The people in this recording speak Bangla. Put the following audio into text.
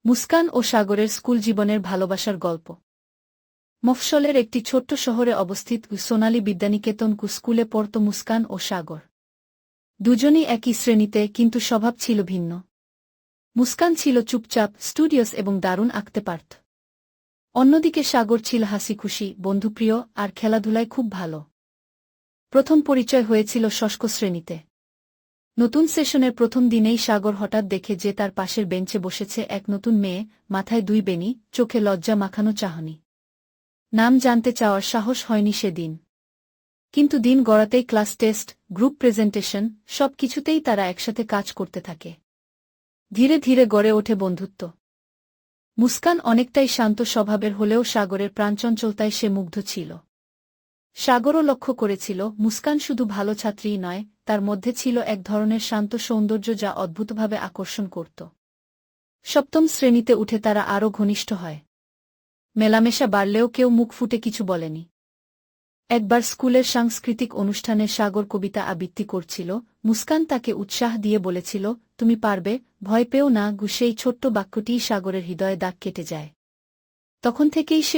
মুস্কান ও সাগরের স্কুল জীবনের ভালোবাসার গল্প। মফস্বলের একটি ছোট্ট শহরে অবস্থিত সোনালী বিদ্যানিকেতন স্কুলে পড়ত মুস্কান ও সাগর। দুজনই একই শ্রেণীতে, কিন্তু স্বভাব ছিল ভিন্ন। মুস্কান ছিল চুপচাপ, স্টুডিয়াস এবং দারুণ আঁকতে পারত। অন্যদিকে সাগর ছিল হাসিখুশি, বন্ধুপ্রিয় আর খেলাধুলায় খুব ভালো। প্রথম পরিচয় হয়েছিল ষষ্ঠ শ্রেণীতে। নতুন সেশনের প্রথম দিনেই সাগর হঠাৎ দেখে যে তার পাশের বেঞ্চে বসেছে এক নতুন মেয়ে, মাথায় দুই বেনি, চোখে লজ্জা মাখানো চাহনি। নাম জানতে চাওয়ার সাহস হয়নি সেদিন। কিন্তু দিন গড়াতেই ক্লাস টেস্ট, গ্রুপ প্রেজেন্টেশন, সব কিছুতেই তারা একসাথে কাজ করতে থাকে। ধীরে ধীরে গড়ে ওঠে বন্ধুত্ব। মুস্কান অনেকটাই শান্ত স্বভাবের হলেও সাগরের প্রাণচঞ্চলতায় সে মুগ্ধ ছিল। সাগরও লক্ষ্য করেছিল মুস্কান শুধু ভালো ছাত্রীই নয়, তার মধ্যে ছিল এক ধরনের শান্ত সৌন্দর্য যা অদ্ভুতভাবে আকর্ষণ করত। সপ্তম শ্রেণীতে উঠে তারা আরও ঘনিষ্ঠ হয়। মেলামেশা বাড়লেও কেউ মুখ ফুটে কিছু বলেনি। একবার স্কুলের সাংস্কৃতিক অনুষ্ঠানে সাগর কবিতা আবৃত্তি করছিল। মুস্কান তাকে উৎসাহ দিয়ে বলেছিল, তুমি পারবে, ভয় পেও না। সেই ছোট্ট বাক্যটিই সাগরের হৃদয়ে দাগ কেটে যায়। তখন থেকেই সে